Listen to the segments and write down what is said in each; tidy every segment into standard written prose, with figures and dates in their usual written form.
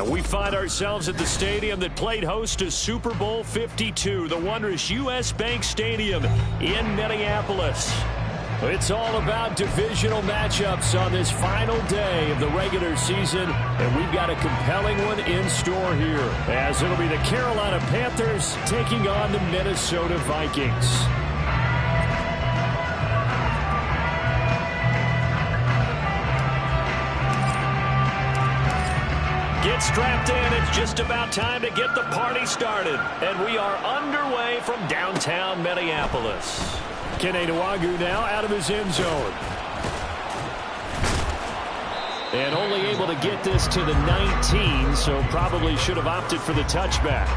And we find ourselves at the stadium that played host to Super Bowl 52, the wondrous U.S. Bank Stadium in Minneapolis. It's all about divisional matchups on this final day of the regular season, and we've got a compelling one in store here, as it'll be the Carolina Panthers taking on the Minnesota Vikings. Get strapped in. It's just about time to get the party started. And we are underway from downtown Minneapolis. Kene Nwangwu now out of his end zone. And only able to get this to the 19, so probably should have opted for the touchback.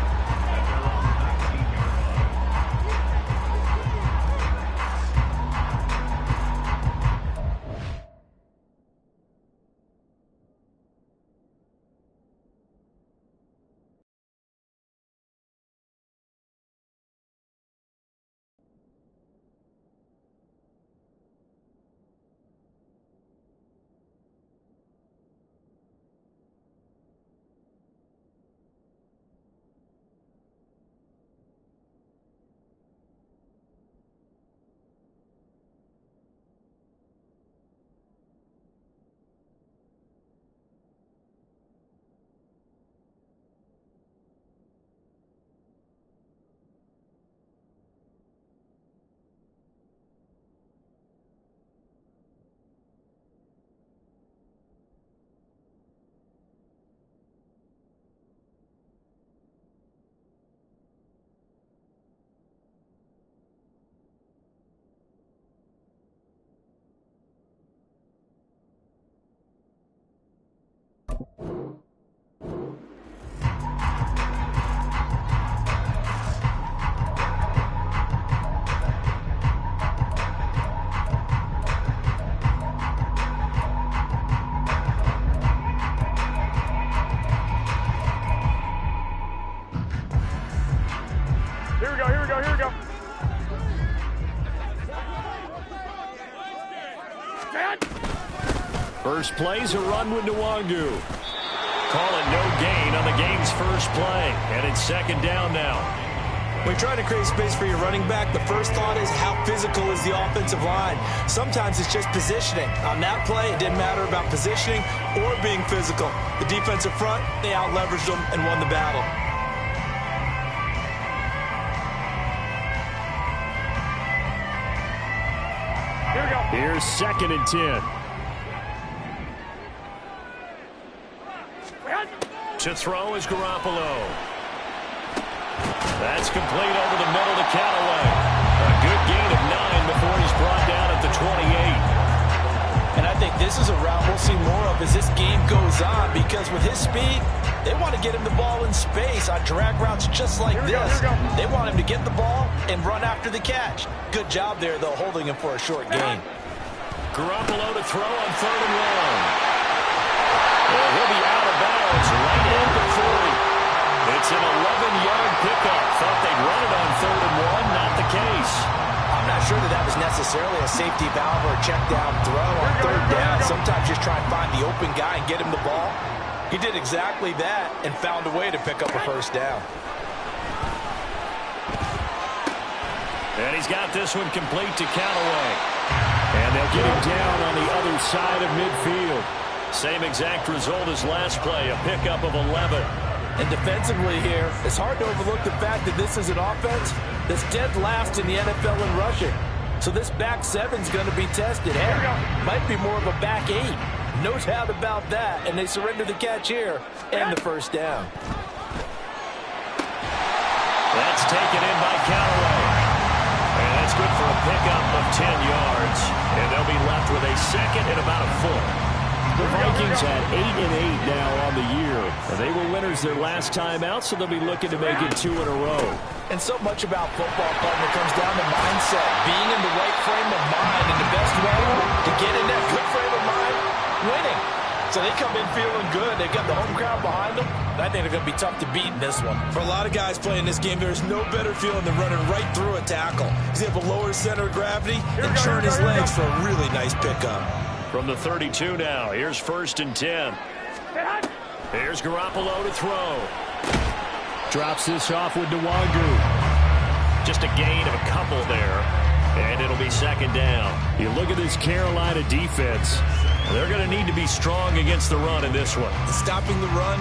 First play's a run with Nwangwu. Call it no gain on the game's first play. And it's second down now. When you're trying to create space for your running back, the first thought is how physical is the offensive line. Sometimes it's just positioning. On that play, it didn't matter about positioning or being physical. The defensive front, they out-leveraged them and won the battle. Here we go. Here's second and 10. To throw is Garoppolo. That's complete over the middle to Callaway. A good gain of 9 before he's brought down at the 28. And I think this is a route we'll see more of as this game goes on, because with his speed, they want to get him the ball in space on drag routes just like this. They want him to get the ball and run after the catch. Good job there, though, holding him for a short gain. Garoppolo to throw on 3rd and 1. Well, he'll be out of bounds right at the 40. It's an 11-yard pickup. Thought they'd run it on 3rd and 1. Not the case. I'm not sure that was necessarily a safety valve or a check down throw on 3rd down. Sometimes just try and find the open guy and get him the ball. He did exactly that and found a way to pick up a first down. And he's got this one complete to Callaway. And they'll get him down on the other side of midfield. Same exact result as last play, a pickup of 11. And defensively here, it's hard to overlook the fact that this is an offense that's dead last in the NFL in rushing. So this back seven's going to be tested. Hey, might be more of a back 8. No doubt about that. And they surrender the catch here and the first down. That's taken in by Callaway. And that's good for a pickup of 10 yards. And they'll be left with a second and about a foot. The Vikings had 8-8 now on the year. And they were winners their last time out, so they'll be looking to make it 2 in a row. And so much about football, partner, comes down to mindset. Being in the right frame of mind. And the best way to get in that good frame of mind, winning. So they come in feeling good. They've got the home crowd behind them. I think they're going to be tough to beat in this one. For a lot of guys playing this game, there's no better feeling than running right through a tackle. He's able to lower his center of gravity and turn his legs for a really nice pickup. From the 32 now, here's 1st and 10. Here's Garoppolo to throw. Drops this off with Nwangu. Just a gain of a couple there. And it'll be second down. You look at this Carolina defense. They're going to need to be strong against the run in this one. Stopping the run,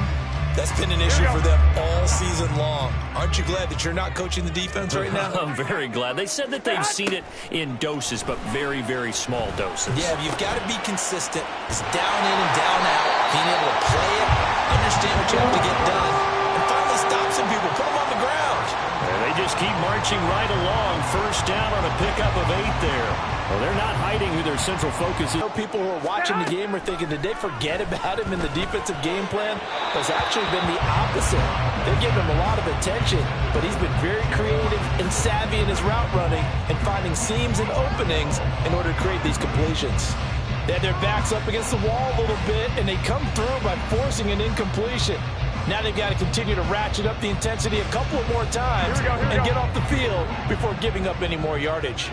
that's been an issue for them all season long. Aren't you glad that you're not coaching the defense right now? I'm very glad. They said that they've seen it in doses, but very, very small doses. Yeah, you've got to be consistent. It's down in and down out. Being able to play it, understand what you have to get done, and finally stop some people, put them on the ground. And they just keep marching right along. First down on a pickup of 8 there. Well, they're not hiding who their central focus is. People who are watching the game are thinking, did they forget about him in the defensive game plan? It's actually been the opposite. They're giving him a lot of attention, but he's been very creative and savvy in his route running and finding seams and openings in order to create these completions. They had their backs up against the wall a little bit, and they come through by forcing an incompletion. Now they've got to continue to ratchet up the intensity a couple of more times and get off the field before giving up any more yardage.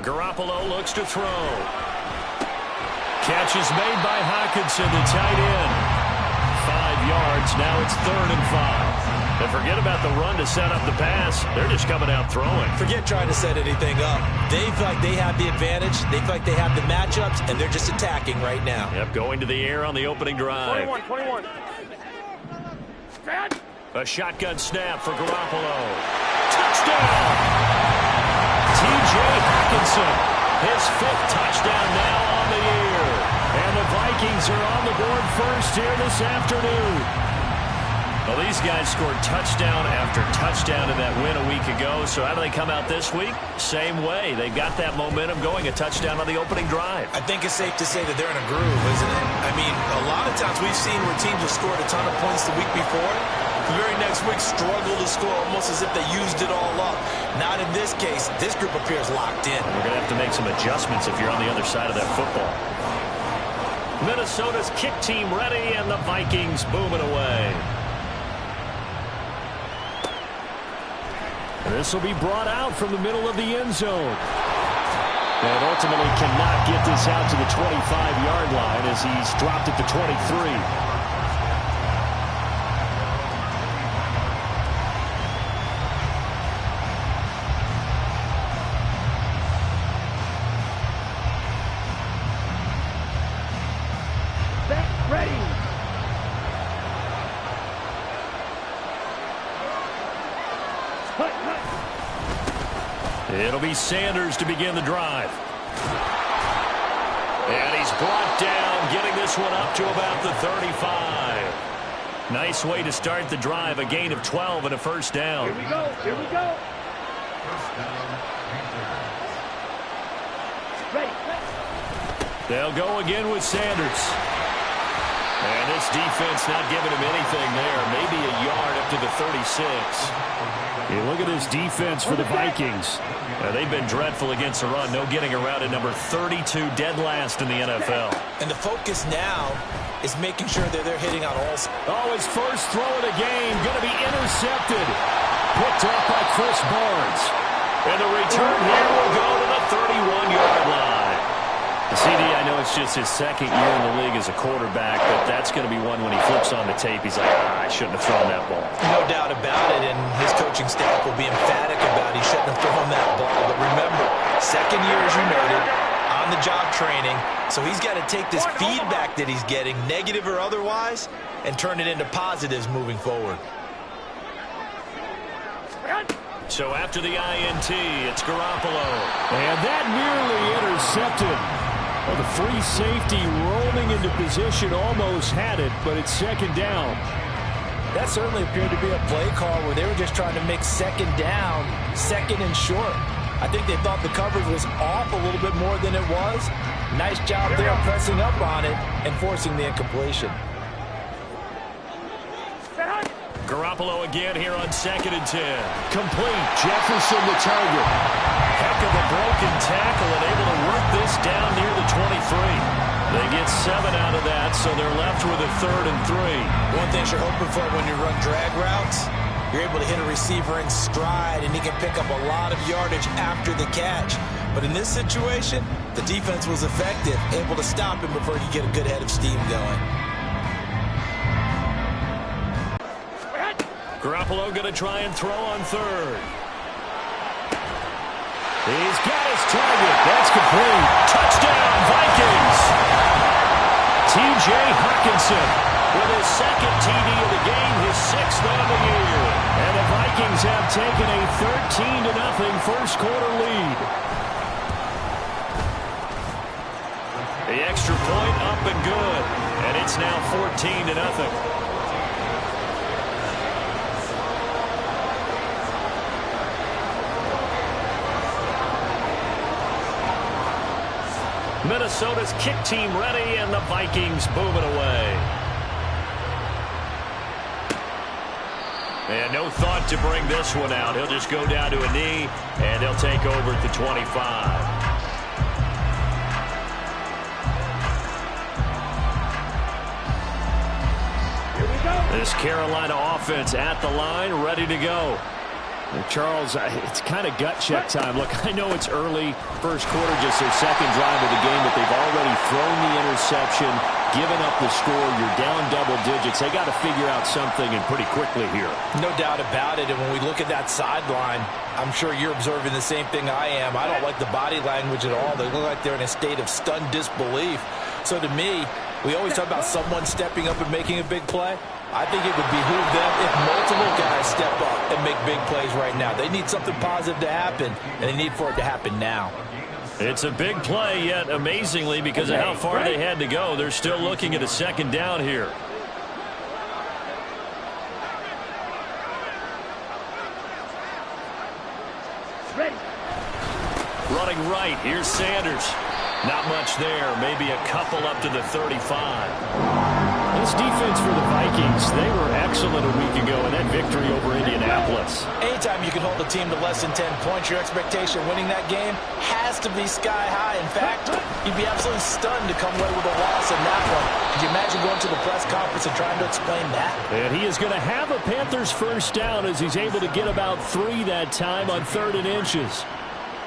Garoppolo looks to throw. Catch is made by Hockenson, the tight end. 5 yards. Now it's 3rd and 5. And forget about the run to set up the pass. They're just coming out throwing. Forget trying to set anything up. They feel like they have the advantage. They feel like they have the matchups, and they're just attacking right now. Yep, going to the air on the opening drive. 21. A shotgun snap for Garoppolo. Touchdown! T.J. Hockenson, his 5th touchdown now on the year. And the Vikings are on the board first here this afternoon. Well, these guys scored touchdown after touchdown in that win a week ago. So how do they come out this week? Same way. They've got that momentum going, a touchdown on the opening drive. I think it's safe to say that they're in a groove, isn't it? I mean, a lot of times we've seen where teams have scored a ton of points the week before. The very next week struggle to score almost as if they used it all up. Not in this case. This group appears locked in. We're going to have to make some adjustments if you're on the other side of that football. Minnesota's kick team ready, and the Vikings booming away. This will be brought out from the middle of the end zone. And ultimately cannot get this out to the 25-yard line as he's dropped at the 23. It'll be Sanders to begin the drive. And he's brought down, getting this one up to about the 35. Nice way to start the drive, a gain of 12 and a first down. Here we go. Ready. They'll go again with Sanders. And this defense not giving him anything there. Maybe a yard up to the 36. You look at this defense for the Vikings. They've been dreadful against the run. No getting around at number 32, dead last in the NFL. And the focus now is making sure that they're hitting on all. Oh, his first throw of the game going to be intercepted. Picked up by Chris Barnes. And the return here will go to the 31-yard line. CD, I know it's just his 2nd year in the league as a quarterback, but that's going to be one when he flips on the tape. He's like, I shouldn't have thrown that ball. No doubt about it, and his coaching staff will be emphatic about he shouldn't have thrown that ball. But remember, 2nd year, as you noted, on-the-job training, so he's got to take this feedback that he's getting, negative or otherwise, and turn it into positives moving forward. So after the INT, it's Garoppolo. And that nearly intercepted. Well, the free safety rolling into position almost had it, but it's 2nd down. That certainly appeared to be a play call where they were just trying to make 2nd down, 2nd and short. I think they thought the coverage was off a little bit more than it was. Nice job there pressing up on it and forcing the incompletion. Garoppolo again here on 2nd and 10. Complete. Jefferson the target. Heck of a broken tackle and able to work this down near the 23. They get 7 out of that, so they're left with a 3rd and 3. One thing you're hoping for when you run drag routes You're able to hit a receiver in stride, and he can pick up a lot of yardage after the catch. But in this situation, the defense was effective, able to stop him before he could get a good head of steam going. Garoppolo going to try and throw on third. He's got his target. That's complete. Touchdown, Vikings. T.J. Hawkinson with his second TD of the game, his sixth on the year. And the Vikings have taken a 13-0 first quarter lead. The extra point up and good. And it's now 14-0. Minnesota's kick team ready, and the Vikings boom it away. And no thought to bring this one out. He'll just go down to a knee, and he'll take over at the 25. This Carolina offense at the line, ready to go. Charles, it's kind of gut check time. Look, I know it's early, first quarter, just their second drive of the game, but they've already thrown the interception, given up the score. You're down double digits. They got to figure out something, and pretty quickly here. No doubt about it, and when we look at that sideline, I'm sure you're observing the same thing I am. I don't like the body language at all. They look like they're in a state of stunned disbelief. So to me, we always talk about someone stepping up and making a big play. I think it would behoove them if multiple guys step up and make big plays right now. They need something positive to happen, and they need for it to happen now. It's a big play, yet amazingly, because of how far they had to go, they're still looking at a second down here. Ready. Running right, here's Sanders. Not much there, maybe a couple up to the 35. This defense for the Vikings, they were excellent a week ago in that victory over Indianapolis. Anytime you can hold a team to less than 10 points, your expectation of winning that game has to be sky high. In fact, you'd be absolutely stunned to come away with a loss in that one. Could you imagine going to the press conference and trying to explain that? And he is going to have a Panthers first down as he's able to get about 3 that time on 3rd and inches.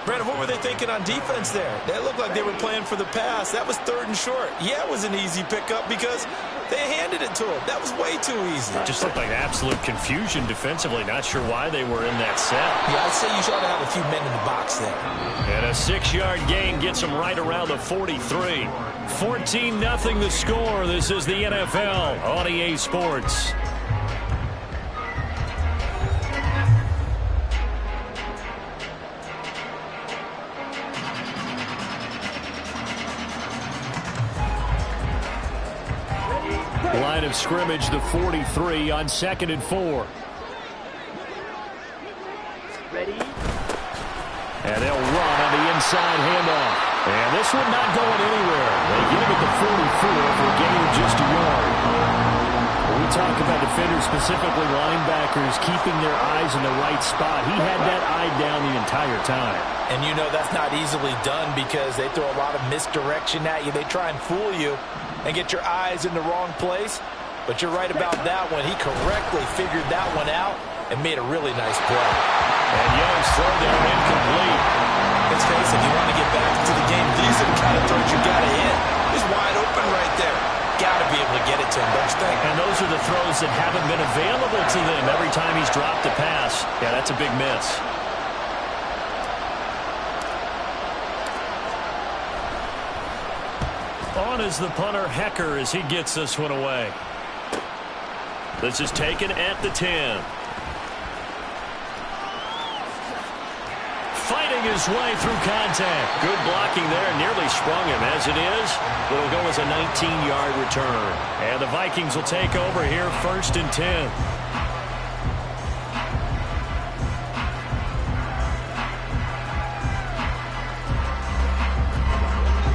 Brandon, what were they thinking on defense there? They looked like they were playing for the pass. That was 3rd and short. Yeah, it was an easy pickup because they handed it to him. That was way too easy. It just looked like absolute confusion defensively. Not sure why they were in that set. Yeah, I'd say you should have a few men in the box there. And a 6-yard gain gets them right around the 43. 14-0 the score. This is the NFL on EA Sports. Line of scrimmage, the 43 on 2nd and 4. Ready. And they'll run on the inside handoff. And this one not going anywhere. They get him at the 44 for a gain of just a yard. When we talk about defenders, specifically linebackers, keeping their eyes in the right spot, he had that eye down the entire time. And you know that's not easily done because they throw a lot of misdirection at you. They try and fool you and get your eyes in the wrong place. But you're right about that one. He correctly figured that one out and made a really nice play. And Young's throw down incomplete. Let's face it, if you want to get back into the game, these are the kind of throws you got to hit. He's wide open right there. Got to be able to get it to him, don't you think? And those are the throws that haven't been available to them every time he's dropped a pass. Yeah, that's a big miss. On is the punter, Hecker, as he gets this one away. This is taken at the 10. Fighting his way through contact. Good blocking there. Nearly sprung him. As it is, it'll go as a 19-yard return. And the Vikings will take over here, 1st and 10.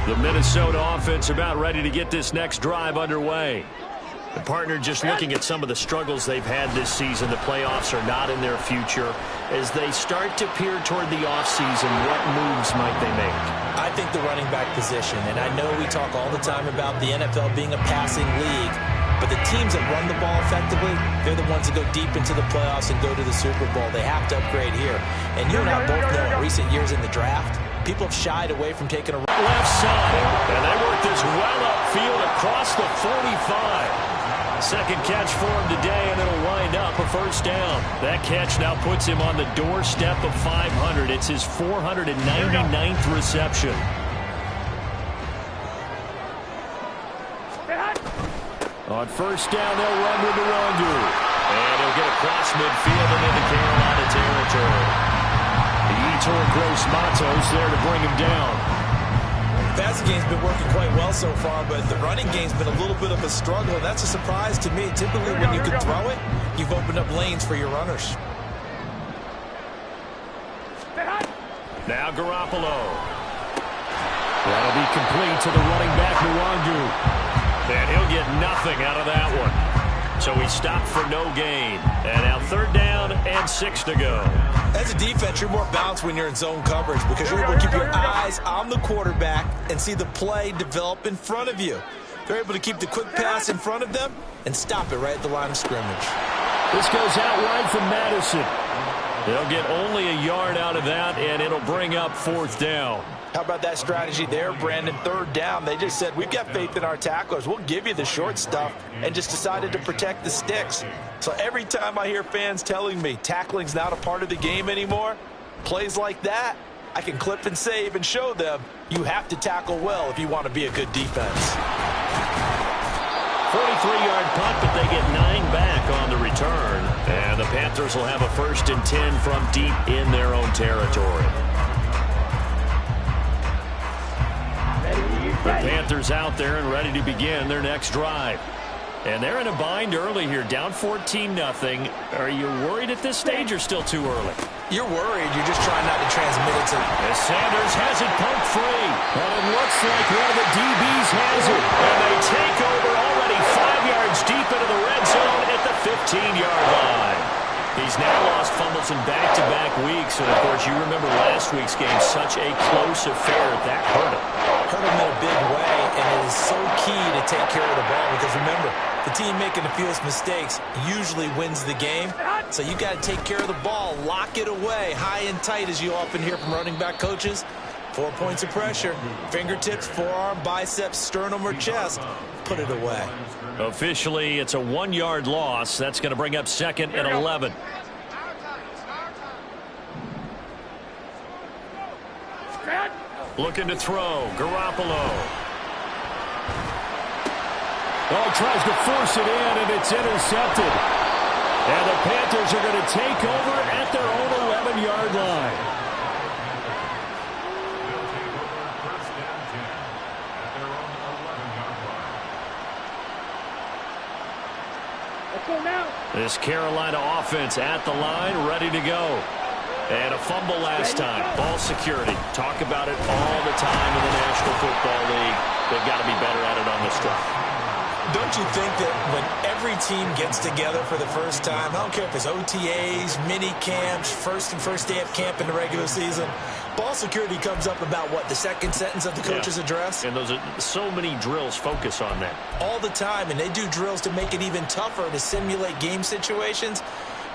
The Minnesota offense about ready to get this next drive underway. The partner just looking at some of the struggles they've had this season. The playoffs are not in their future. As they start to peer toward the offseason, what moves might they make? I think the running back position, and I know we talk all the time about the NFL being a passing league, But the teams that run the ball effectively, they're the ones that go deep into the playoffs and go to the Super Bowl. They have to upgrade here. And you and I both know in recent years in the draft, people have shied away from taking a left side. And they work this well upfield across the 45. Second catch for him today, and it'll wind up a first down. That catch now puts him on the doorstep of 500. It's his 499th reception. On first down, they'll run with Nwangu. And he'll get across midfield and into Carolina territory. The Etor Gross Matos there to bring him down. The passing game's been working quite well so far, but the running game's been a little bit of a struggle. That's a surprise to me. Typically, when you can throw it, you've opened up lanes for your runners. Now Garoppolo. That'll be complete to the running back, Nwangu. And he'll get nothing out of that one. So he stopped for no gain. And now third down and 6 to go. As a defense, you're more balanced when you're in zone coverage because you're able to keep your eyes on the quarterback and see the play develop in front of you. They're able to keep the quick pass in front of them and stop it right at the line of scrimmage. This goes out wide from Madison. They'll get only a yard out of that, and it'll bring up fourth down. How about that strategy there, Brandon? Third down, they just said, we've got faith in our tacklers. We'll give you the short stuff, and just decided to protect the sticks. So every time I hear fans telling me tackling's not a part of the game anymore, plays like that, I can clip and save and show them you have to tackle well if you want to be a good defense. 43-yard punt, but they get 9 back on the return. And the Panthers will have a 1st and 10 from deep in their own territory. The Panthers out there and ready to begin their next drive. And they're in a bind early here, down 14-0. Are you worried at this stage or still too early? You're worried. You're just trying not to transmit it to... As Sanders has it pumped free. And it looks like one of the DBs has it. And they take over already 5 yards deep into the red zone at the 15-yard line. He's now lost fumbles in back-to-back weeks. And, of course, you remember last week's game, such a close affair. That hurt him. Hurt him in a big way, and it is so key to take care of the ball because, remember, the team making the fewest mistakes usually wins the game. So you got to take care of the ball, lock it away, high and tight, as you often hear from running back coaches. 4 points of pressure, fingertips, forearm, biceps, sternum, or chest. Put it away. Officially, it's a 1-yard loss. That's going to bring up 2nd and 11. Looking to throw. Garoppolo. Oh, tries to force it in, and it's intercepted. And the Panthers are going to take over at their own 11-yard line. This Carolina offense at the line, ready to go. And a fumble last time. Ball security. Talk about it all the time in the National Football League. They've got to be better at it on this drive. Don't you think that when every team gets together for the first time, I don't care if it's OTAs, mini camps, first day of camp in the regular season, ball security comes up about what, the second sentence of the coach's address? And those are so many drills focus on that. All the time, and they do drills to make it even tougher to simulate game situations.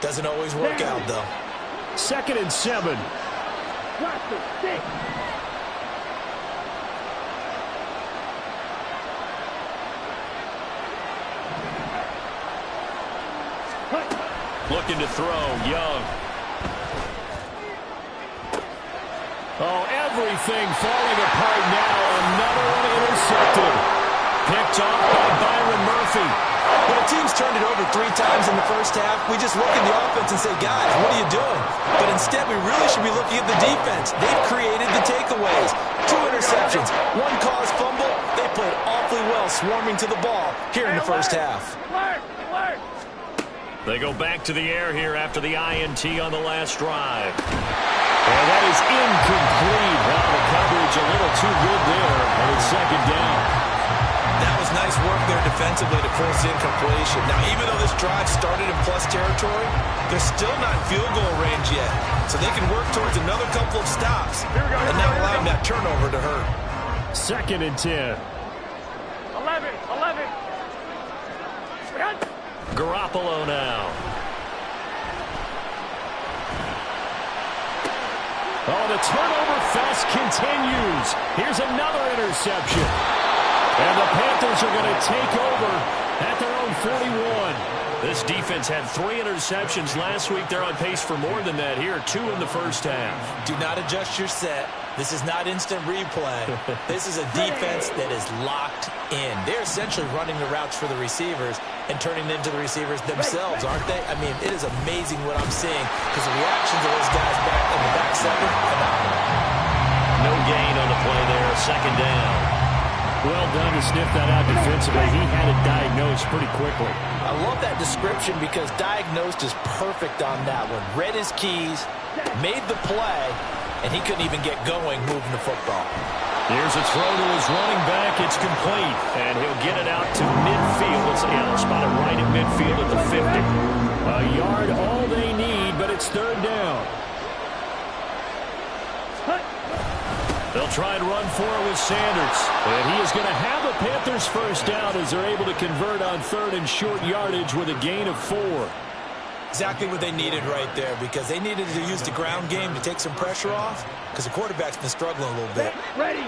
Doesn't always work out, though. 2nd and 7. Looking to throw, Young. Oh, everything falling apart now. Another one intercepted. Picked off by Byron Murphy. When a team's turned it over 3 times in the first half, we just look at the offense and say, guys, what are you doing? But instead, we really should be looking at the defense. They've created the takeaways. 2 interceptions, 1 caused fumble. They played awfully well swarming to the ball here in the first half. They go back to the air here after the INT on the last drive. And that is incomplete. Well, the coverage a little too good there, and it's 2nd down. That was nice work there defensively to force incompletion. Now, even though this drive started in plus territory, they're still not in field goal range yet. So they can work towards another couple of stops and not allowing that turnover to hurt. 2nd and 10. 11. Garoppolo now. Oh, the turnover fest continues. Here's another interception. And the Panthers are going to take over at their own 41. This defense had 3 interceptions last week. They're on pace for more than that here. 2 in the first half. Do not adjust your set. This is not instant replay. This is a defense that is locked in. They're essentially running the routes for the receivers and turning it into the receivers themselves, aren't they? I mean, it is amazing what I'm seeing because the reactions of those guys back in the back seven, phenomenal. No gain on the play there. Second down. Well done to sniff that out defensively. He had it diagnosed pretty quickly. I love that description because diagnosed is perfect on that one. Read his keys, made the play, and he couldn't even get going moving the football. Here's a throw to his running back. It's complete, and he'll get it out to midfield. Let's spot it right at midfield at the 50. A yard, all they need, but it's third down. They'll try and run for it with Sanders. And he is going to have a Panthers first down as they're able to convert on third and short yardage with a gain of 4. Exactly what they needed right there because they needed to use the ground game to take some pressure off because the quarterback's been struggling a little bit. Ready.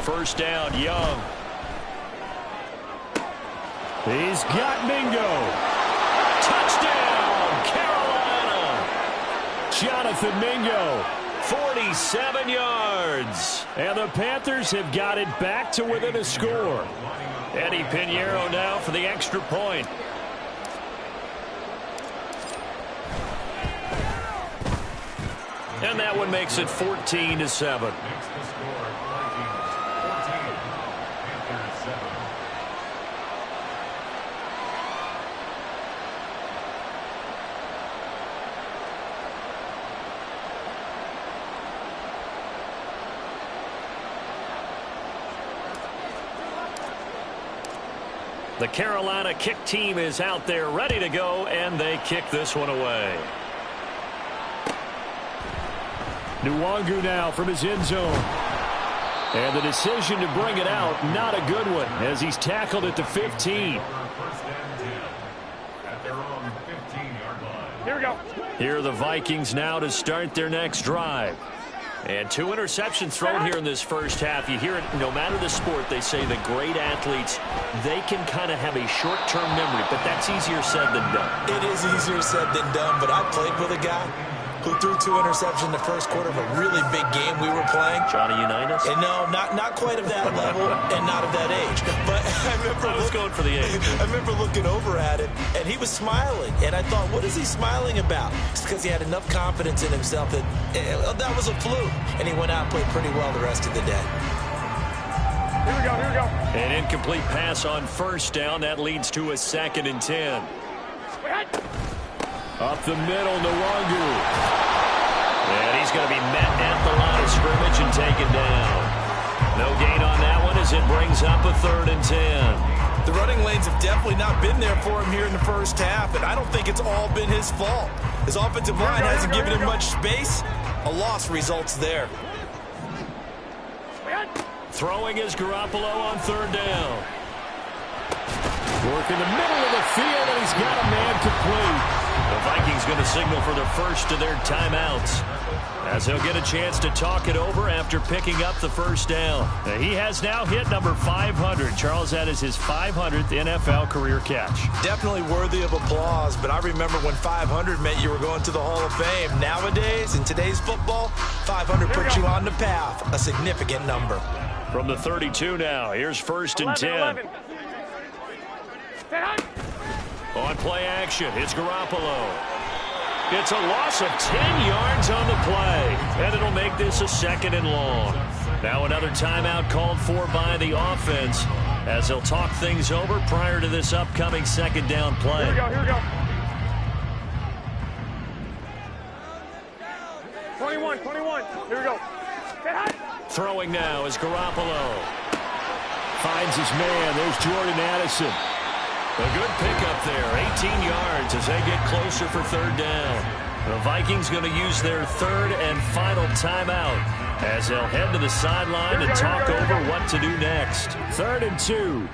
First down, Young. He's got Mingo. Touchdown, Carolina. Jonathan Mingo, 47 yards. And the Panthers have got it back to within a score. Eddie Pinheiro now for the extra point. And that one makes it 14-7. The Carolina kick team is out there ready to go, and they kick this one away. Nwangu now from his end zone. And the decision to bring it out, not a good one, as he's tackled at the 15. Here we go. Here are the Vikings now to start their next drive. And 2 interceptions thrown here in this first half. You hear it, no matter the sport, they say the great athletes, they can kind of have a short-term memory, but that's easier said than done. It is easier said than done, but I played with a guy who threw 2 interceptions in the first quarter of a really big game we were playing. Johnny Unitas? And no, not quite of that level and not of that age. But I was going for the age. I remember looking over at him, and he was smiling. And I thought, what is he smiling about? It's because he had enough confidence in himself that that was a fluke. And he went out and played pretty well the rest of the day. Here we go, here we go. An incomplete pass on first down. That leads to a 2nd and 10. Up the middle, Nwangu. And he's going to be met at the line of scrimmage and taken down. No gain on that one as it brings up a 3rd and 10. The running lanes have definitely not been there for him here in the first half, and I don't think it's all been his fault. His offensive line hasn't given him much space. A loss results there. Throwing is Garoppolo on 3rd down. Work in the middle of the field, and he's got a man complete. The Vikings going to signal for the first of their timeouts as he'll get a chance to talk it over after picking up the first down. He has now hit number 500. Charles, that is his 500th NFL career catch. Definitely worthy of applause, but I remember when 500 meant you were going to the Hall of Fame. Nowadays, in today's football, 500 puts you on the path, a significant number. From the 32 now, here's 1st and 10. 11. On play action, it's Garoppolo. It's a loss of 10 yards on the play, and it'll make this a 2nd and long. Now another timeout called for by the offense as they'll talk things over prior to this upcoming 2nd down play. Here we go, here we go. 21, 21. Here we go. Throwing now is Garoppolo. Finds his man. There's Jordan Addison. A good pickup there, 18 yards as they get closer for 3rd down. The Vikings going to use their 3rd and final timeout as they'll head to the sideline and talk over what to do next. 3rd and 2.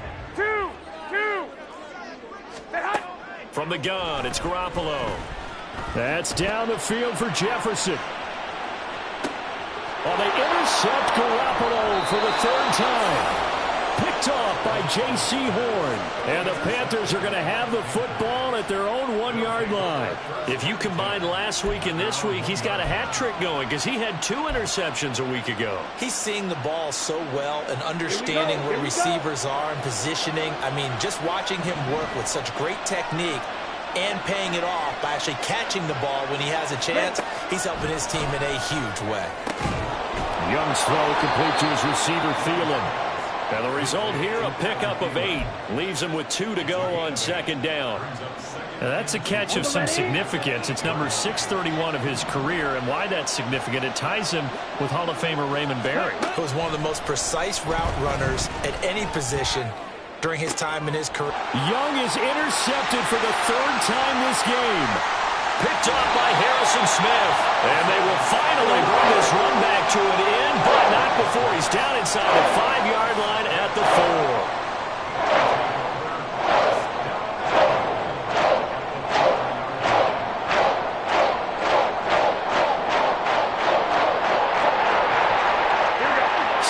From the gun, it's Garoppolo. That's down the field for Jefferson. Well, they intercept Garoppolo for the 3rd time. Picked off by J.C. Horn. And the Panthers are going to have the football at their own 1-yard line. If you combine last week and this week, he's got a hat trick going because he had 2 interceptions a week ago. He's seeing the ball so well and understanding where receivers are and positioning. I mean, just watching him work with such great technique and paying it off by actually catching the ball when he has a chance, he's helping his team in a huge way. Young's throw complete to his receiver, Thielen. And the result here, a pickup of 8. Leaves him with 2 to go on 2nd down. Now that's a catch of some significance. It's number 631 of his career, and why that's significant, it ties him with Hall of Famer Raymond Berry. He was one of the most precise route runners at any position during his time in his career. Young is intercepted for the 3rd time this game. Picked off by Harrison Smith. And they will finally bring this run back to an end, but not before he's down inside the 5-yard line at the 4.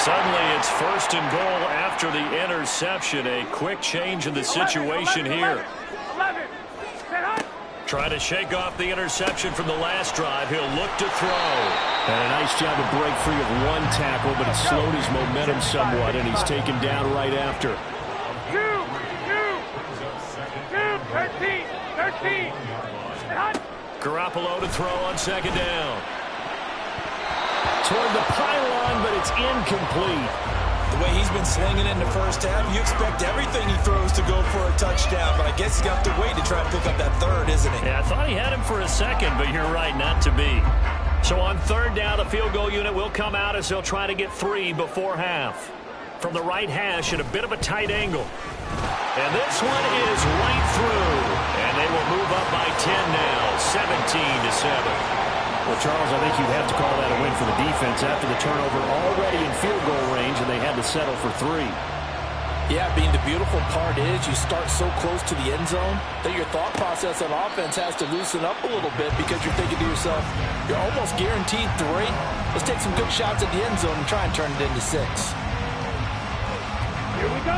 Suddenly it's 1st and goal after the interception. A quick change in the situation here. Trying to shake off the interception from the last drive. He'll look to throw. And a nice job to break free of 1 tackle, but it slowed his momentum somewhat, and he's taken down right after. 13. Garoppolo to throw on 2nd down. Toward the pylon, but it's incomplete. The way he's been slinging it in the first half, you expect everything he throws to go for a touchdown, but I guess he's got to wait to try and pick up that 3rd, isn't he? Yeah, I thought he had him for a second, but you're right, not to be. So on 3rd down, the field goal unit will come out as they'll try to get 3 before half. From the right hash at a bit of a tight angle. And this one is right through. And they will move up by 10 now, 17-7. Well, Charles, I think you'd have to call that a win for the defense after the turnover already in field goal range, and they had to settle for 3. Yeah, being the beautiful part is you start so close to the end zone that your thought process on offense has to loosen up a little bit because you're thinking to yourself, you're almost guaranteed 3. Let's take some good shots at the end zone and try and turn it into 6. Here we go.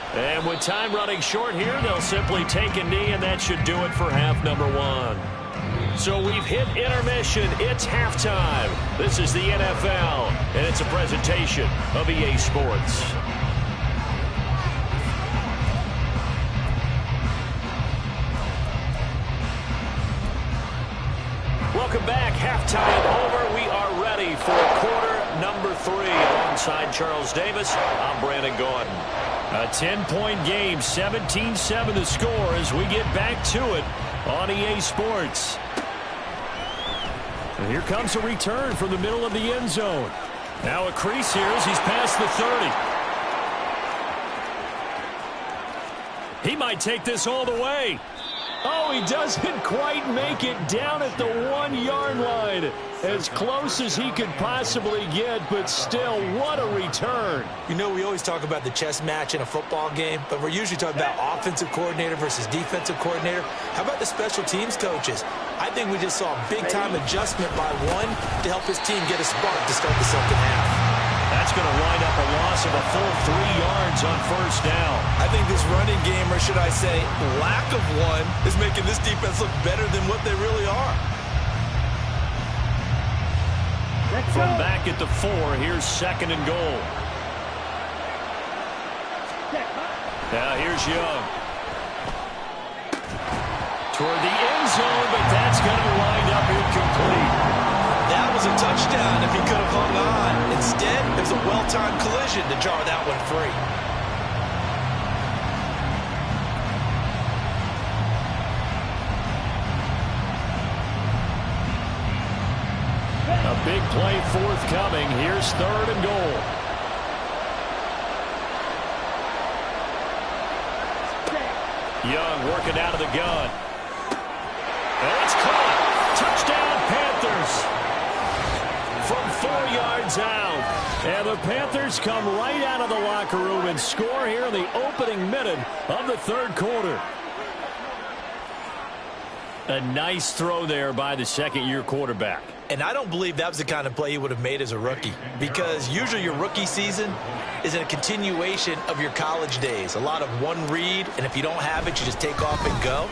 And with time running short here, they'll simply take a knee, and that should do it for half number 1. So we've hit intermission. It's halftime. This is the NFL, and it's a presentation of EA Sports. Welcome back. Halftime over. We are ready for quarter number 3. Alongside Charles Davis, I'm Brandon Gordon. A 10-point game, 17-7 the score as we get back to it on EA Sports. And here comes a return from the middle of the end zone. Now a crease here as he's past the 30. He might take this all the way. Oh, he doesn't quite make it down at the 1-yard line. As close as he could possibly get, but still, what a return. You know, we always talk about the chess match in a football game, but we're usually talking about offensive coordinator versus defensive coordinator. How about the special teams coaches? I think we just saw a big-time adjustment by one to help his team get a spark to start the 2nd half. That's going to wind up a loss of a full 3 yards on 1st down. I think this running game, or should I say lack of one, is making this defense look better than what they really are. From back at the 4, here's 2nd and goal. Now here's Young. Toward the end zone, but that's going to wind up incomplete. That was a touchdown if he could have hung on. Instead, it was a well-timed collision to jar that one free. A big play forthcoming. Here's 3rd and goal. Young working out of the gun. And it's caught. Touchdown, Panthers. From 4 yards out. And the Panthers come right out of the locker room and score here in the opening minute of the third quarter. A nice throw there by the second-year quarterback. And I don't believe that was the kind of play he would have made as a rookie, because usually your rookie season is a continuation of your college days. A lot of one read, and if you don't have it, you just take off and go.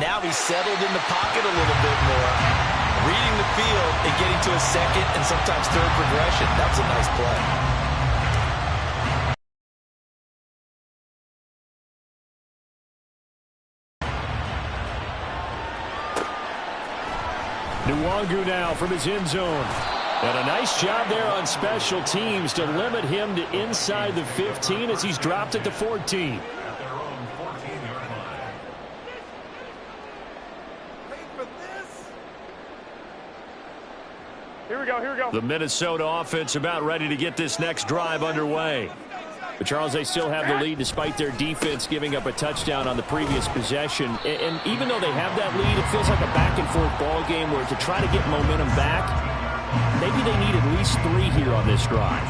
Now he's settled in the pocket a little bit more, reading the field and getting to a second and sometimes third progression. That was a nice play. Nwangu now from his end zone. And a nice job there on special teams to limit him to inside the 15 as he's dropped at the 14. Here we go, here we go. The Minnesota offense about ready to get this next drive underway. But, Charles, they still have the lead despite their defense giving up a touchdown on the previous possession. And even though they have that lead, it feels like a back-and-forth ball game where to try to get momentum back, maybe they need at least 3 here on this drive.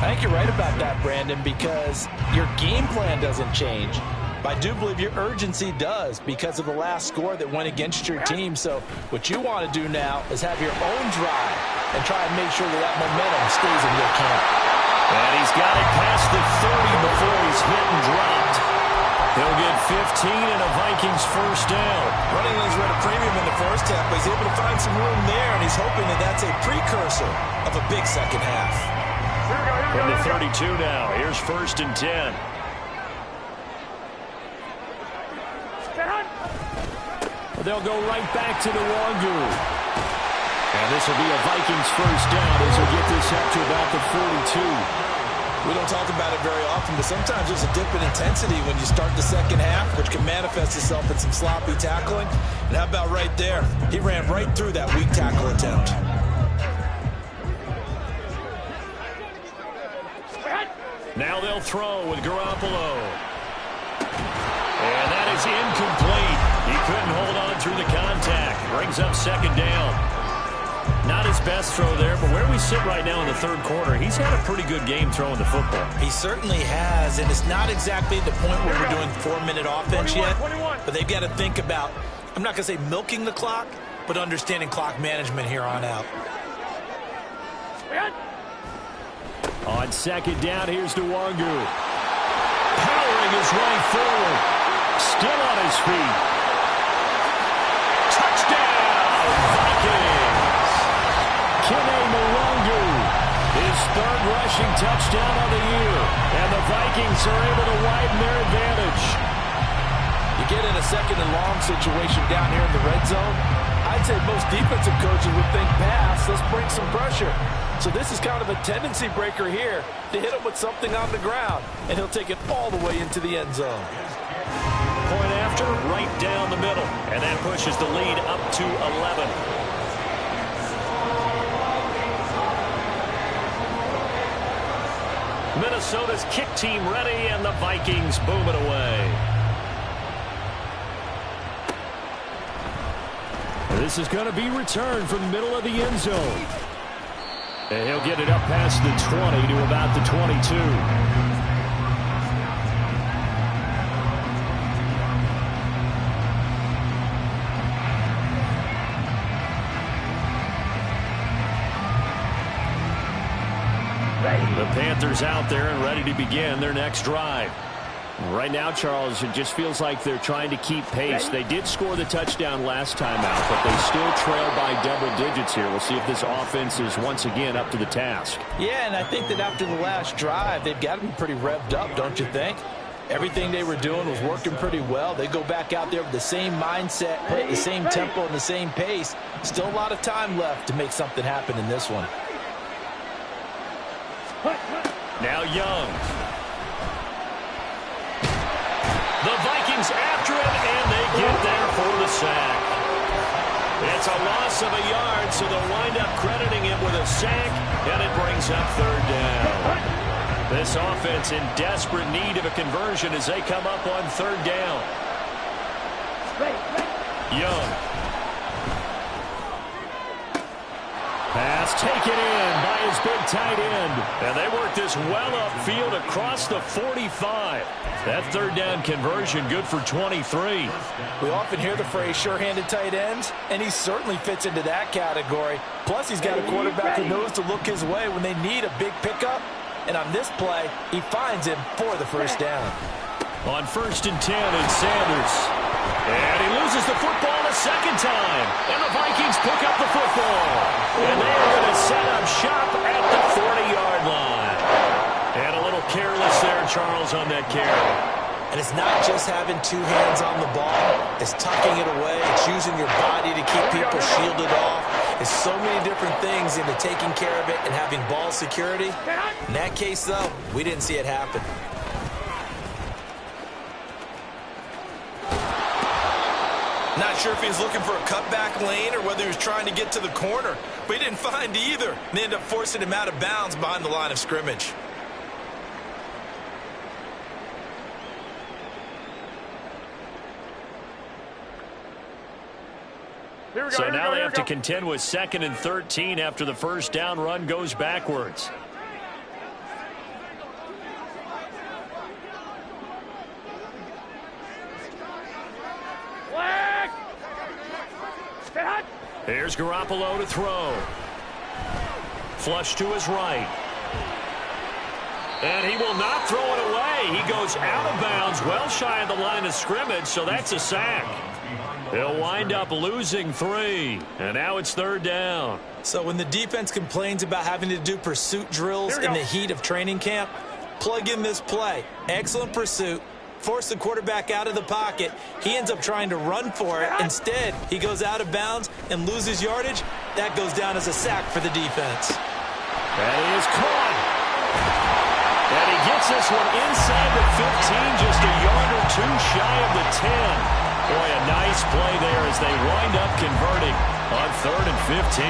I think you're right about that, Brandon, because your game plan doesn't change. But I do believe your urgency does because of the last score that went against your team. So what you want to do now is have your own drive and try and make sure that momentum stays in your camp. And he's got it past the 30 before he's hit and dropped. He'll get 15 and a Vikings first down. Running lanes were at a premium in the first half, but he's able to find some room there, and he's hoping that that's a precursor of a big second half. From the 32 now, here's first and 10. They'll go right back to Nwangu. And this will be a Vikings first down as he'll get this up to about the 42. We don't talk about it very often, but sometimes there's a dip in intensity when you start the second half, which can manifest itself in some sloppy tackling. And how about right there? He ran right through that weak tackle attempt. Now they'll throw with Garoppolo. And that is incomplete. He couldn't hold on through the contact. Brings up second down. Not his best throw there, but where we sit right now in the third quarter, he's had a pretty good game throwing the football. He certainly has, and it's not exactly the point where we're doing 4-minute offense yet, but they've got to think about, I'm not going to say milking the clock, but understanding clock management here on out. On second down, here's Nwangu. Powering his way forward. Still on his feet. Touchdown, Vikings! Kene Nwangu, his third rushing touchdown of the year. And the Vikings are able to widen their advantage. You get in a second and long situation down here in the red zone, I'd say most defensive coaches would think pass, let's bring some pressure. So this is kind of a tendency breaker here to hit him with something on the ground, and he'll take it all the way into the end zone. Point after, right down the middle, and that pushes the lead up to 11. Minnesota's kick team ready, and the Vikings boom it away. This is going to be returned from the middle of the end zone. And he'll get it up past the 20 to about the 22. The Panthers out there and ready to begin their next drive. Right now, Charles, it just feels like they're trying to keep pace. They did score the touchdown last time out, but they still trail by double digits here. We'll see if this offense is once again up to the task. Yeah, and I think that after the last drive, they've got to be pretty revved up, don't you think? Everything they were doing was working pretty well. They go back out there with the same mindset, play at the same tempo and the same pace. Still a lot of time left to make something happen in this one. Now Young. The Vikings after him, and they get there for the sack. It's a loss of a yard, so they'll wind up crediting him with a sack, and it brings up third down. This offense in desperate need of a conversion as they come up on third down. Young. Pass taken in by his big tight end. And they work this well upfield across the 45. That third down conversion good for 23. We often hear the phrase sure-handed tight ends, and he certainly fits into that category. Plus, he's got a quarterback who knows to look his way when they need a big pickup. And on this play, he finds him for the first down. On 1st and 10, it's Sanders. And he loses the football a second time. And the Vikings pick up the football. And they are going to set up shop at the 40-yard line. And a little careless there, Charles, on that carry. And it's not just having two hands on the ball. It's tucking it away. It's using your body to keep people shielded off. It's so many different things into taking care of it and having ball security. In that case, though, we didn't see it happen. Not sure if he was looking for a cutback lane or whether he was trying to get to the corner, but he didn't find either. And they ended up forcing him out of bounds behind the line of scrimmage. So now they have to contend with 2nd and 13 after the first down run goes backwards. Here's Garoppolo to throw. Flush to his right. And he will not throw it away. He goes out of bounds, well shy of the line of scrimmage, so that's a sack. He'll wind up losing 3. And now it's 3rd down. So when the defense complains about having to do pursuit drills in the heat of training camp, plug in this play. Excellent pursuit. Force the quarterback out of the pocket. He ends up trying to run for it. Instead, he goes out of bounds and loses yardage. That goes down as a sack for the defense. That is caught. And he gets this one inside the 15, just a yard or two shy of the 10. Boy, a nice play there as they wind up converting on 3rd and 15.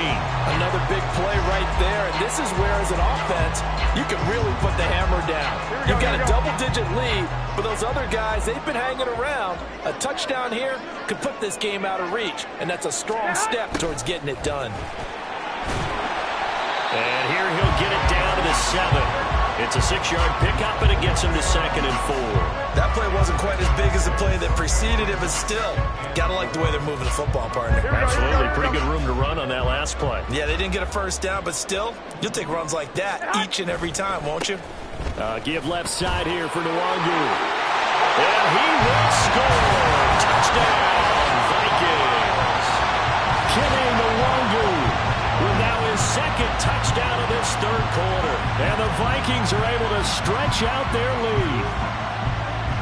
Another big play right there. And this is where, as an offense, you can really put the hammer down. You've got a double-digit lead, but those other guys, they've been hanging around. A touchdown here could put this game out of reach, and that's a strong step towards getting it done. And here he'll get it down to the 7. It's a 6-yard pickup, and it gets him to 2nd and 4. That play wasn't quite as big as the play that preceded it, but still, gotta like the way they're moving the football, partner. Absolutely. Pretty good room to run on that last play. Yeah, they didn't get a first down, but still, you'll take runs like that each and every time, won't you? Give left side here for Nwangu. And he will score. Touchdown, Vikings. Kenny Nwangu with now his 2nd touchdown of this 3rd quarter. And the Vikings are able to stretch out their lead.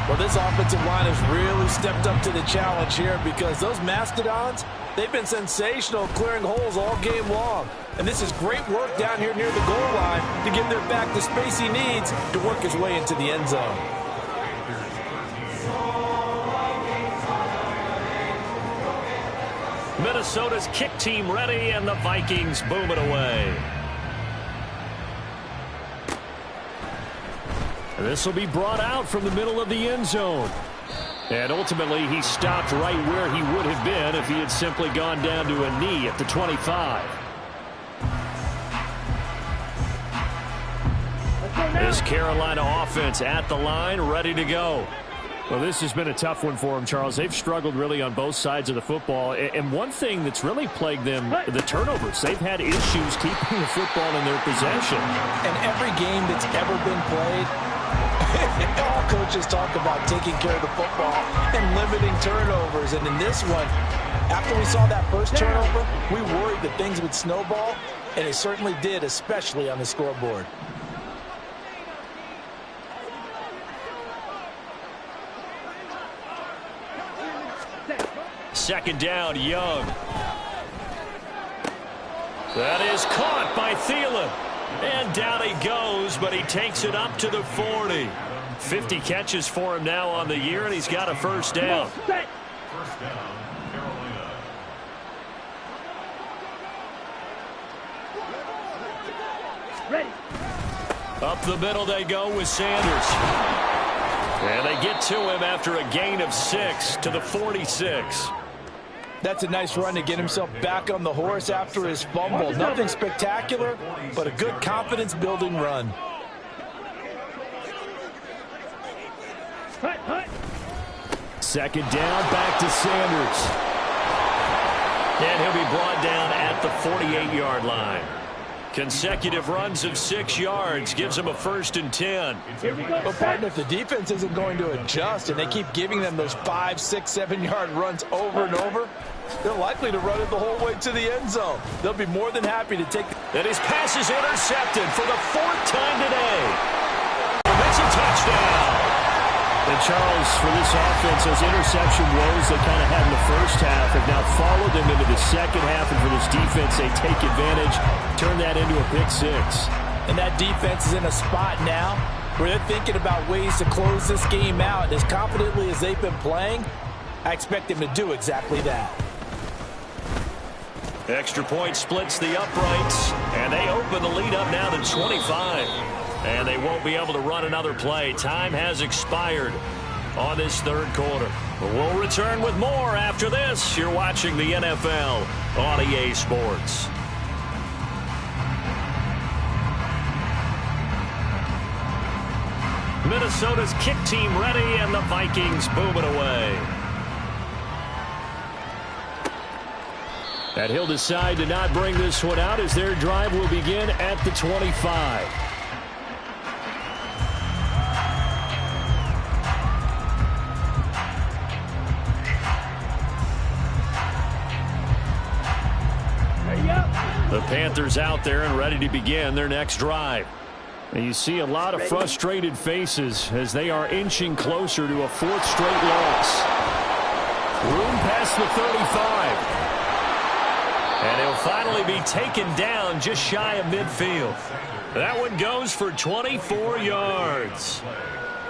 Well, this offensive line has really stepped up to the challenge here because those Mastodons, they've been sensational clearing holes all game long. And this is great work down here near the goal line to give their back the space he needs to work his way into the end zone. Minnesota's kick team ready, and the Vikings boom it away. This will be brought out from the middle of the end zone. And ultimately, he stopped right where he would have been if he had simply gone down to a knee at the 25. This Carolina offense at the line, ready to go. Well, this has been a tough one for them, Charles. They've struggled really on both sides of the football. And one thing that's really plagued them, the turnovers. They've had issues keeping the football in their possession. And every game that's ever been played, all coaches talk about taking care of the football and limiting turnovers. And in this one, after we saw that first turnover, we worried that things would snowball, and it certainly did, especially on the scoreboard. Second down, Young. That is caught by Thielen. And down he goes, but he takes it up to the 40. 50 catches for him now on the year, and he's got a first down. First down, Carolina. Ready. Up the middle they go with Sanders. And they get to him after a gain of 6 to the 46. That's a nice run to get himself back on the horse after his fumble. Nothing spectacular, but a good confidence-building run. Second down, back to Sanders. And he'll be brought down at the 48-yard line. Consecutive runs of 6 yards gives him a 1st and 10. But, partner, if the defense isn't going to adjust and they keep giving them those 5, 6, 7-yard runs over and over, they're likely to run it the whole way to the end zone. They'll be more than happy to take. And his pass is intercepted for the 4th time today. That's a touchdown. And Charles, for this offense, those interception woes they kind of had in the first half have now followed them into the second half. And for this defense, they take advantage, turn that into a pick 6. And that defense is in a spot now where they're thinking about ways to close this game out. As confidently as they've been playing, I expect them to do exactly that. Extra point splits the uprights, and they open the lead up now to 25. And they won't be able to run another play. Time has expired on this 3rd quarter. But we'll return with more after this. You're watching the NFL on EA Sports. Minnesota's kick team ready, and the Vikings boom it away. And he'll decide to not bring this one out as their drive will begin at the 25. The Panthers out there and ready to begin their next drive. And you see a lot of frustrated faces as they are inching closer to a 4th straight loss. Room past the 35. And he'll finally be taken down just shy of midfield. That one goes for 24 yards.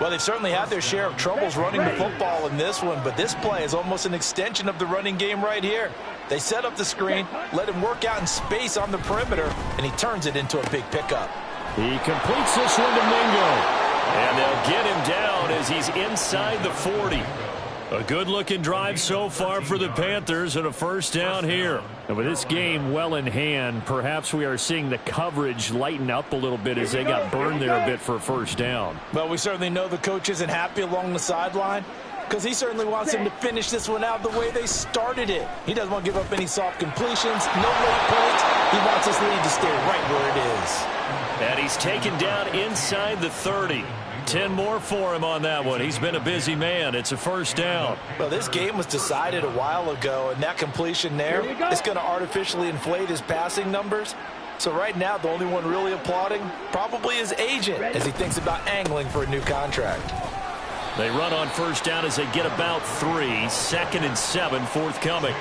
Well, they've certainly had their share of troubles running the football in this one, but this play is almost an extension of the running game right here. They set up the screen, let him work out in space on the perimeter, and he turns it into a big pickup. He completes this one to Mingo. And they'll get him down as he's inside the 40. A good-looking drive so far for the Panthers and a 1st down here. And with this game well in hand, perhaps we are seeing the coverage lighten up a little bit as they got burned there a bit for a 1st down. Well, we certainly know the coach isn't happy along the sideline because he certainly wants them to finish this one out the way they started it. He doesn't want to give up any soft completions, no late points. He wants this lead to stay right where it is. And he's taken down inside the 30. 10 more for him on that one. He's been a busy man. It's a 1st down. Well, this game was decided a while ago, and that completion there is going to artificially inflate his passing numbers. So right now, the only one really applauding probably his agent as he thinks about angling for a new contract. They run on 1st down as they get about 3. 2nd and 7 forthcoming.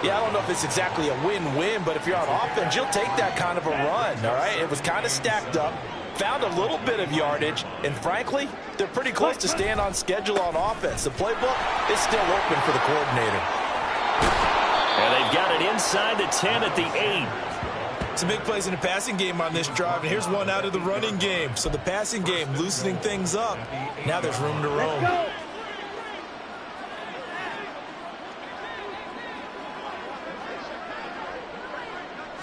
Yeah, I don't know if it's exactly a win-win, but if you're on offense, you'll take that kind of a run, all right? It was kind of stacked up, found a little bit of yardage, and frankly, they're pretty close to staying on schedule on offense. The playbook is still open for the coordinator. And they've got it inside the 10 at the 8. Some big plays in the passing game on this drive, and here's one out of the running game. So the passing game loosening things up. Now there's room to roam.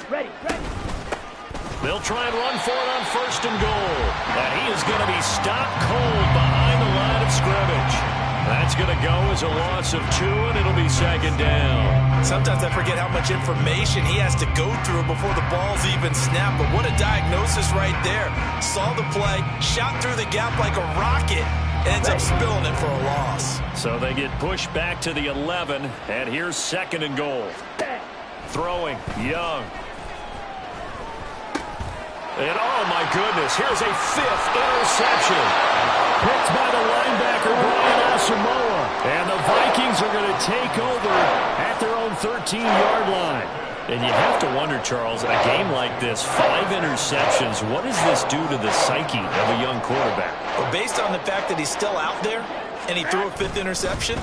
Ready. They'll try and run for it on 1st and goal. And he is going to be stopped cold behind the line of scrimmage. That's going to go as a loss of 2, and it'll be 2nd down. Sometimes I forget how much information he has to go through before the ball's even snapped. But what a diagnosis right there. Saw the play, shot through the gap like a rocket, ends up spilling it for a loss. So they get pushed back to the 11, and here's 2nd and goal. Throwing, Young. And oh my goodness, here's a 5th interception. Picked by the linebacker, Brian Asamoah. And the Vikings are going to take over at their own 13-yard line. And you have to wonder, Charles, a game like this, 5 interceptions, what does this do to the psyche of a young quarterback? Well, based on the fact that he's still out there and he threw a 5th interception,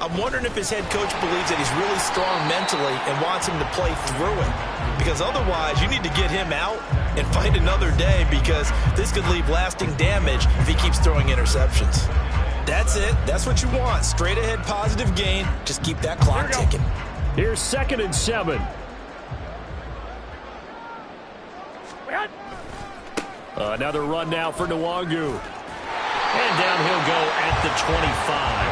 I'm wondering if his head coach believes that he's really strong mentally and wants him to play through it. Because otherwise, you need to get him out and fight another day because this could leave lasting damage if he keeps throwing interceptions. That's it. That's what you want. Straight ahead positive gain. Just keep that clock ticking. Here's 2nd and 7. Another run now for Nwangu. And down he'll go at the 25.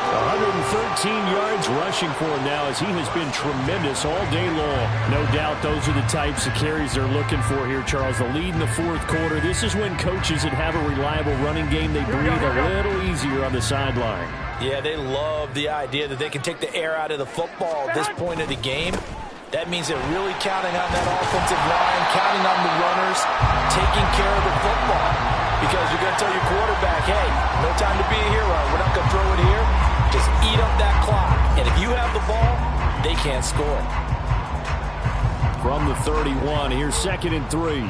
113 yards rushing for him now as he has been tremendous all day long. No doubt those are the types of carries they're looking for here, Charles. The lead in the 4th quarter. This is when coaches that have a reliable running game, they breathe a little easier on the sideline. Yeah, they love the idea that they can take the air out of the football at this point of the game. That means they're really counting on that offensive line, counting on the runners, taking care of the football. Because you're going to tell your quarterback, hey, no time to be a hero. We're not going to throw it here. Just eat up that clock. And if you have the ball, they can't score. From the 31, here's 2nd and 3.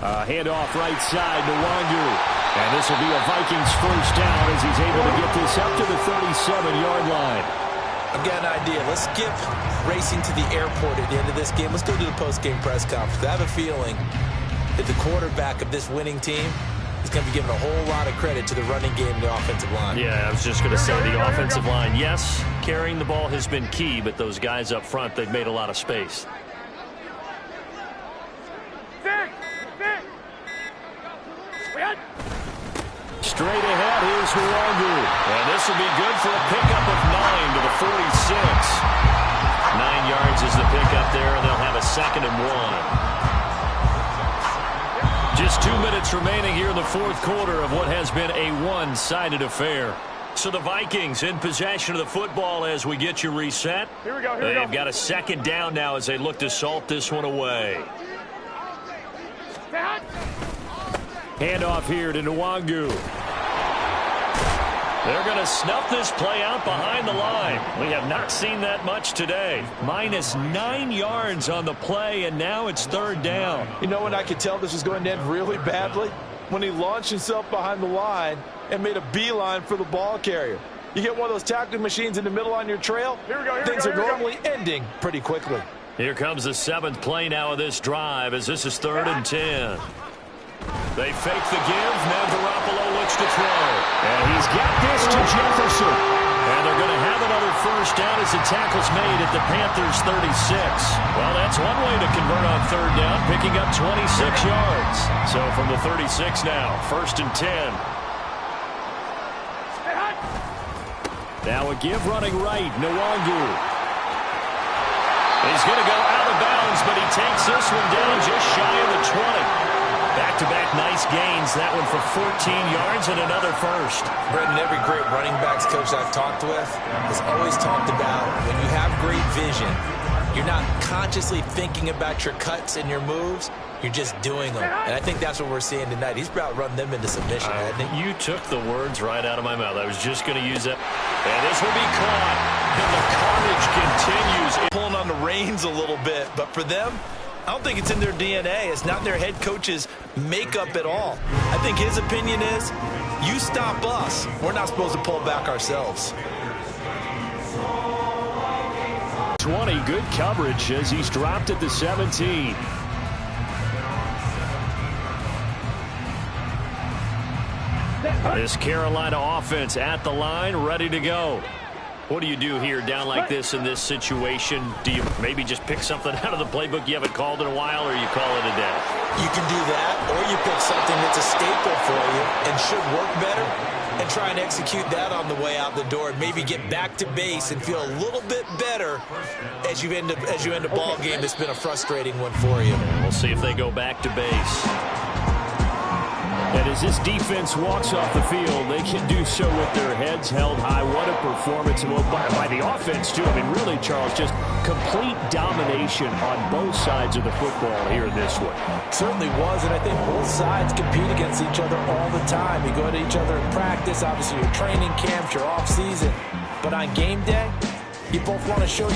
Handoff right side to Nwangu. And this will be a Vikings first down as he's able to get this up to the 37-yard line. I've got an idea. Let's skip racing to the airport at the end of this game. Let's go to the post-game press conference. I have a feeling that the quarterback of this winning team is going to be given a whole lot of credit to the running game and the offensive line. Yeah, I was just going to say the offensive line. Yes, carrying the ball has been key, but those guys up front, they've made a lot of space. Straight ahead, here's Nwangu. And this will be good for a pickup of 9 to the 46. 9 yards is the pickup there, and they'll have a 2nd and 1. Just 2 minutes remaining here in the 4th quarter of what has been a one-sided affair. So the Vikings in possession of the football as we get you reset. Here we go. They've got a 2nd down now as they look to salt this one away. Handoff here to Nwangu. They're going to snuff this play out behind the line. We have not seen that much today. Minus 9 yards on the play, and now it's 3rd down. You know when I could tell this was going to end really badly? When he launched himself behind the line and made a beeline for the ball carrier. You get one of those tackling machines in the middle on your trail, things are normally ending pretty quickly. Here comes the 7th play now of this drive as this is 3rd and 10. They fake the give. Now Garoppolo looks to throw. And he's got this to Jefferson. And they're going to have another first down as the tackle's made at the Panthers' 36. Well, that's one way to convert on 3rd down, picking up 26 yards. So from the 36 now, 1st and 10. Now a give running right. Nwangu. He's going to go out of bounds, but he takes this one down just shy of the 20. Back-to-back nice gains. That one for 14 yards and another first. Brendan, every great running backs coach I've talked with has always talked about when you have great vision, you're not consciously thinking about your cuts and your moves. You're just doing them. And I think that's what we're seeing tonight. He's about running them into submission, hasn't he? You took the words right out of my mouth. I was just going to use it. And this will be caught. And the carnage continues. Pulling on the reins a little bit. But for them, I don't think it's in their DNA. It's not their head coach's makeup at all. I think his opinion is, you stop us. We're not supposed to pull back ourselves. 20, good coverage as he's dropped at the 17. This Carolina offense at the line, ready to go. What do you do here down like this in this situation? Do you maybe just pick something out of the playbook you haven't called in a while, or you call it a day? You can do that, or you pick something that's a staple for you and should work better and try and execute that on the way out the door and maybe get back to base and feel a little bit better as you end a ball game that's been a frustrating one for you. We'll see if they go back to base. And as this defense walks off the field, they can do so with their heads held high. What a performance by the offense, too. I mean, really, Charles, just complete domination on both sides of the football here in this one. Certainly was, and I think both sides compete against each other all the time. You go to each other in practice, obviously your training camps, your off season. But on game day, you both want to show